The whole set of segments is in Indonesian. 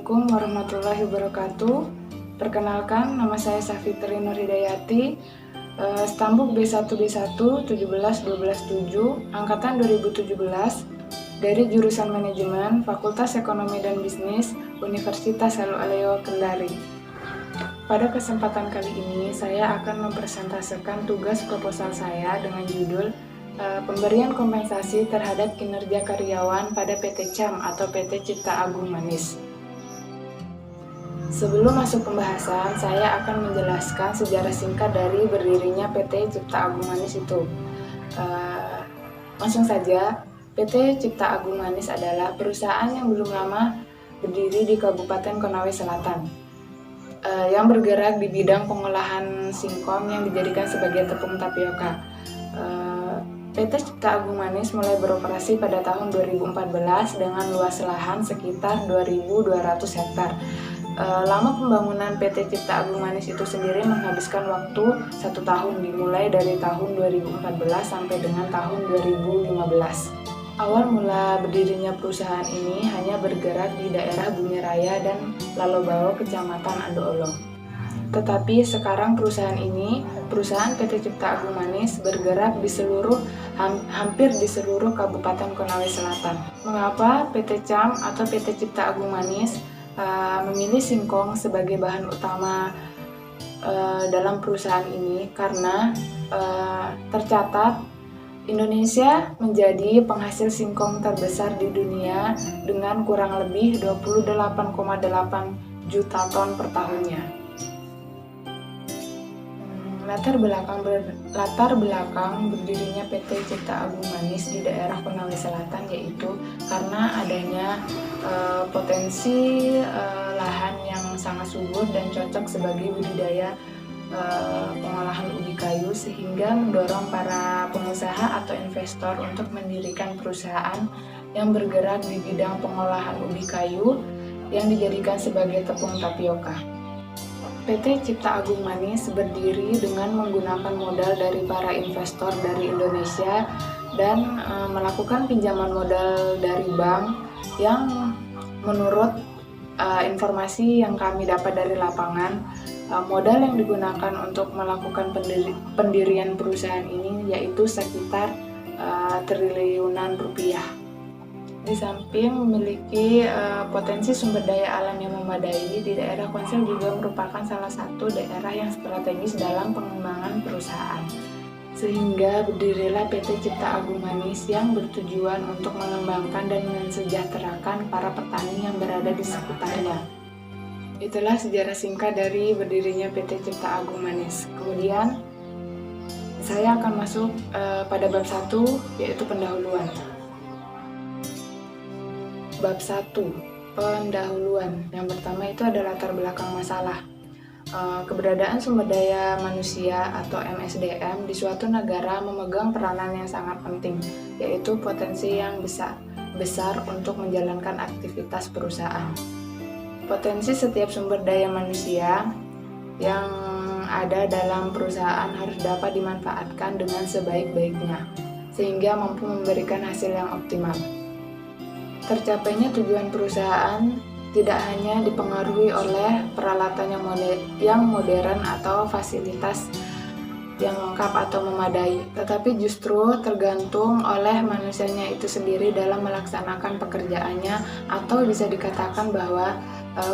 Assalamualaikum warahmatullahi wabarakatuh. Perkenalkan, nama saya Safitri Nurhidayati, Stambuk B1B1 17127, Angkatan 2017, dari jurusan Manajemen, Fakultas Ekonomi dan Bisnis, Universitas Halu Oleo, Kendari. Pada kesempatan kali ini, saya akan mempresentasikan tugas proposal saya dengan judul Pemberian kompensasi terhadap kinerja karyawan pada PT CAM atau PT Cipta Agung Manis. Sebelum masuk pembahasan, saya akan menjelaskan sejarah singkat dari berdirinya PT Cipta Agung Manis itu. Langsung saja, PT Cipta Agung Manis adalah perusahaan yang belum lama berdiri di Kabupaten Konawe Selatan, yang bergerak di bidang pengolahan singkong yang dijadikan sebagai tepung tapioka. PT Cipta Agung Manis mulai beroperasi pada tahun 2014 dengan luas lahan sekitar 2.200 hektar. Lama pembangunan PT Cipta Agung Manis itu sendiri menghabiskan waktu 1 tahun, dimulai dari tahun 2014 sampai dengan tahun 2015. Awal mula berdirinya perusahaan ini hanya bergerak di daerah Bumi Raya dan Lalobao, Kecamatan Andoolo. Tetapi sekarang perusahaan PT Cipta Agung Manis bergerak di hampir di seluruh Kabupaten Konawe Selatan. Mengapa PT CAM atau PT Cipta Agung Manis memilih singkong sebagai bahan utama dalam perusahaan ini? Karena tercatat Indonesia menjadi penghasil singkong terbesar di dunia dengan kurang lebih 28,8 juta ton per tahunnya. Latar belakang berdirinya PT Cipta Agung Manis di daerah Konawe Selatan yaitu karena adanya potensi lahan yang sangat subur dan cocok sebagai budidaya pengolahan ubi kayu, sehingga mendorong para pengusaha atau investor untuk mendirikan perusahaan yang bergerak di bidang pengolahan ubi kayu yang dijadikan sebagai tepung tapioka. PT Cipta Agung Manis berdiri dengan menggunakan modal dari para investor dari Indonesia dan melakukan pinjaman modal dari bank yang menurut informasi yang kami dapat dari lapangan, modal yang digunakan untuk melakukan pendirian perusahaan ini yaitu sekitar triliunan rupiah. Di samping memiliki potensi sumber daya alam yang memadai, di daerah Konsel juga merupakan salah satu daerah yang strategis dalam pengembangan perusahaan. Sehingga berdirilah PT Cipta Agung Manis yang bertujuan untuk mengembangkan dan mensejahterakan para petani yang berada di sekitarnya. Itulah sejarah singkat dari berdirinya PT Cipta Agung Manis. Kemudian saya akan masuk pada bab 1, yaitu pendahuluan. Bab 1, pendahuluan. Yang pertama itu adalah latar belakang masalah. Keberadaan sumber daya manusia atau MSDM di suatu negara memegang peranan yang sangat penting, yaitu potensi yang besar untuk menjalankan aktivitas perusahaan. Potensi setiap sumber daya manusia yang ada dalam perusahaan harus dapat dimanfaatkan dengan sebaik-baiknya, sehingga mampu memberikan hasil yang optimal. Tercapainya tujuan perusahaan tidak hanya dipengaruhi oleh peralatan yang modern atau fasilitas yang lengkap atau memadai, tetapi justru tergantung oleh manusianya itu sendiri dalam melaksanakan pekerjaannya, atau bisa dikatakan bahwa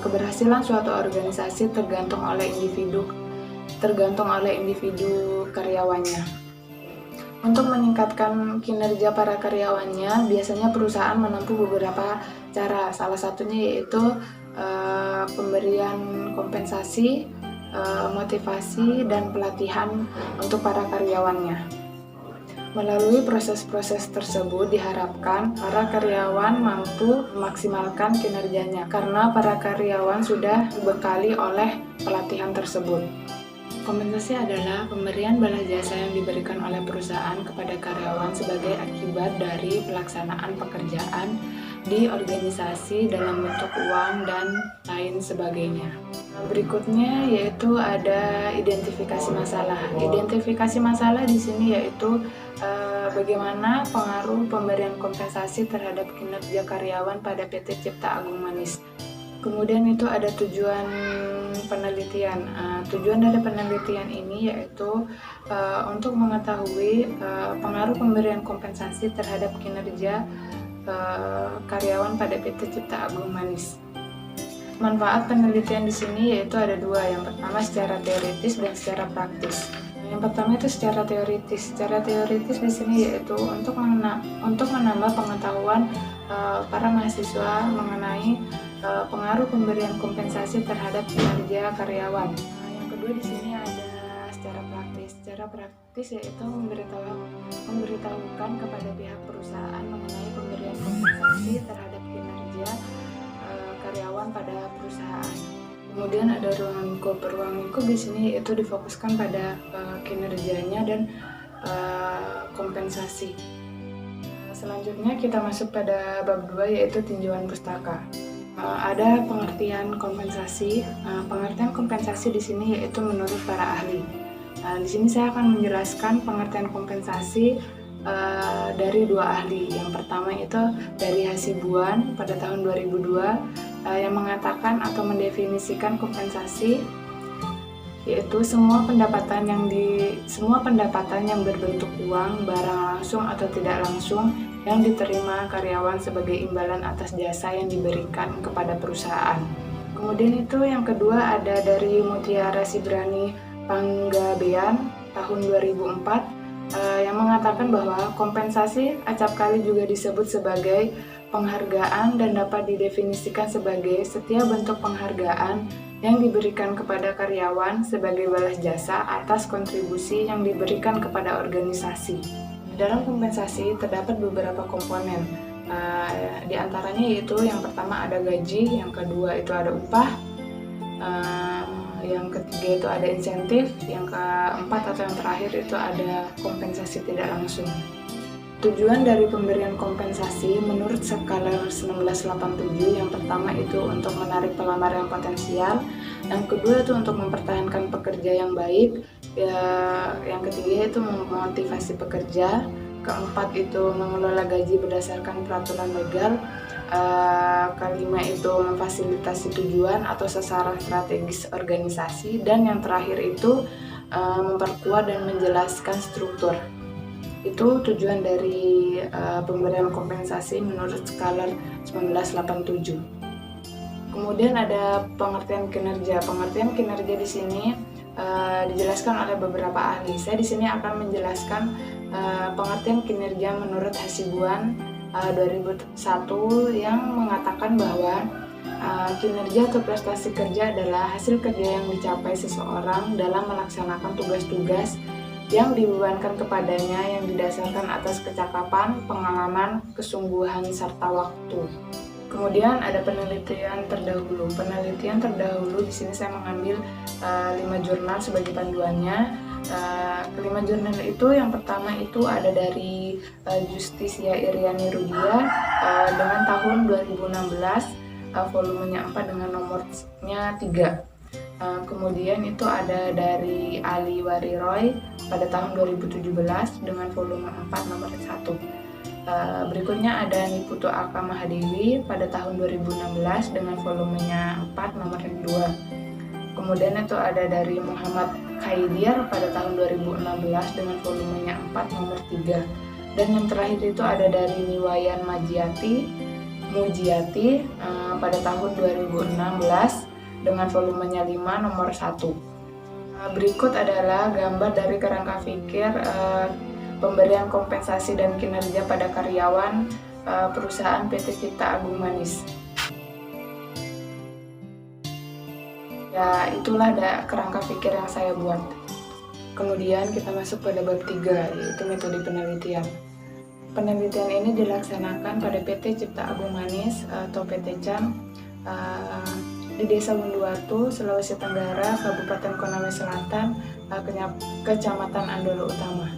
keberhasilan suatu organisasi tergantung oleh individu karyawannya. Untuk meningkatkan kinerja para karyawannya, biasanya perusahaan menempuh beberapa cara. Salah satunya yaitu pemberian kompensasi, motivasi, dan pelatihan untuk para karyawannya. Melalui proses-proses tersebut diharapkan para karyawan mampu memaksimalkan kinerjanya karena para karyawan sudah dibekali oleh pelatihan tersebut. Kompensasi adalah pemberian balas jasa yang diberikan oleh perusahaan kepada karyawan sebagai akibat dari pelaksanaan pekerjaan di organisasi dalam bentuk uang dan lain sebagainya. Berikutnya yaitu ada identifikasi masalah. Identifikasi masalah di sini yaitu bagaimana pengaruh pemberian kompensasi terhadap kinerja karyawan pada PT Cipta Agung Manis. Kemudian itu ada tujuan penelitian. Tujuan dari penelitian ini yaitu untuk mengetahui pengaruh pemberian kompensasi terhadap kinerja karyawan pada PT Cipta Agung Manis. Manfaat penelitian di sini yaitu ada dua. Yang pertama secara teoritis dan secara praktis. Yang pertama itu secara teoritis. Secara teoritis di sini yaitu untuk menambah pengetahuan para mahasiswa mengenai pengaruh pemberian kompensasi terhadap kinerja karyawan. Yang kedua di sini ada secara praktis. Secara praktis yaitu memberitahukan kepada pihak perusahaan mengenai pemberian kompensasi terhadap kinerja karyawan pada perusahaan. Kemudian ada ruang lingkup. Ruang lingkup di sini yaitu difokuskan pada kinerjanya dan kompensasi. Selanjutnya kita masuk pada bab 2 yaitu tinjauan pustaka. Ada pengertian kompensasi. Pengertian kompensasi di sini yaitu menurut para ahli. Di sini saya akan menjelaskan pengertian kompensasi dari dua ahli. Yang pertama itu dari Hasibuan pada tahun 2002 yang mengatakan atau mendefinisikan kompensasi yaitu semua pendapatan yang berbentuk uang, barang langsung atau tidak langsung yang diterima karyawan sebagai imbalan atas jasa yang diberikan kepada perusahaan. Kemudian itu yang kedua ada dari Mutiara Sibrani Panggabean tahun 2004 yang mengatakan bahwa kompensasi acapkali juga disebut sebagai penghargaan dan dapat didefinisikan sebagai setiap bentuk penghargaan yang diberikan kepada karyawan sebagai balas jasa atas kontribusi yang diberikan kepada organisasi. Dalam kompensasi terdapat beberapa komponen, di antaranya yaitu yang pertama ada gaji, yang kedua itu ada upah, yang ketiga itu ada insentif, yang keempat atau yang terakhir itu ada kompensasi tidak langsung. Tujuan dari pemberian kompensasi menurut Skaler 1987 yang pertama itu untuk menarik pelamar yang potensial, yang kedua itu untuk mempertahankan pekerja yang baik, yang ketiga itu memotivasi pekerja, keempat itu mengelola gaji berdasarkan peraturan legal, kelima itu memfasilitasi tujuan atau sasaran strategis organisasi, dan yang terakhir itu memperkuat dan menjelaskan struktur. Itu tujuan dari pemberian kompensasi menurut Skaler 1987. Kemudian ada pengertian kinerja. Pengertian kinerja di sini dijelaskan oleh beberapa ahli. Saya di sini akan menjelaskan pengertian kinerja menurut Hasibuan 2001 yang mengatakan bahwa kinerja atau prestasi kerja adalah hasil kerja yang dicapai seseorang dalam melaksanakan tugas-tugas yang dibebankan kepadanya yang didasarkan atas kecakapan, pengalaman, kesungguhan, serta waktu. Kemudian ada penelitian terdahulu. Penelitian terdahulu di sini saya mengambil 5 jurnal sebagai panduannya. Kelima jurnal itu yang pertama itu ada dari Justisia Iriani Rudia dengan tahun 2016, volumenya 4 dengan nomornya 3. Kemudian itu ada dari Ali Wariroy pada tahun 2017 dengan volume 4 nomor 1. Berikutnya ada Niputu Aka Mahadewi pada tahun 2016 dengan volumenya 4 nomor 2. Kemudian itu ada dari Muhammad Khaidir pada tahun 2016 dengan volumenya 4 nomor 3. Dan yang terakhir itu ada dari Niwayan Mujiati pada tahun 2016 dengan volumenya 5 nomor 1. Berikut adalah gambar dari kerangka pikir pemberian kompensasi dan kinerja pada karyawan perusahaan PT Cipta Agung Manis. Ya, itulah kerangka pikir yang saya buat. Kemudian kita masuk pada bab 3, yaitu metode penelitian. Penelitian ini dilaksanakan pada PT Cipta Agung Manis atau PT CAM di Desa Wunduwatu, Sulawesi Tenggara, Kabupaten Konawe Selatan, Kecamatan Andolo Utama.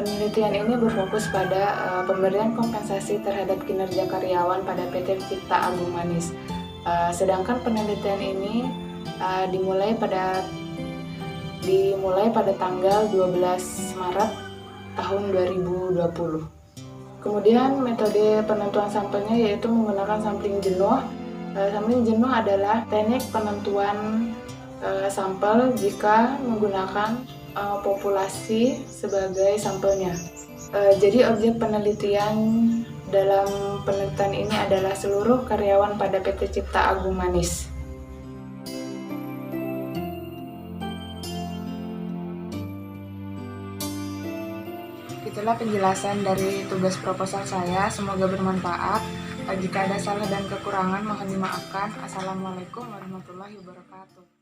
Penelitian ini berfokus pada pemberian kompensasi terhadap kinerja karyawan pada PT Cipta Agung Manis. Sedangkan penelitian ini dimulai pada tanggal 12 Maret tahun 2020. Kemudian metode penentuan sampelnya yaitu menggunakan sampling jenuh Sampling jenuh adalah teknik penentuan sampel jika menggunakan populasi sebagai sampelnya. Jadi objek penelitian dalam penelitian ini adalah seluruh karyawan pada PT Cipta Agung Manis. Itulah penjelasan dari tugas proposal saya, semoga bermanfaat. Jika ada salah dan kekurangan mohon dimaafkan. Assalamualaikum warahmatullahi wabarakatuh.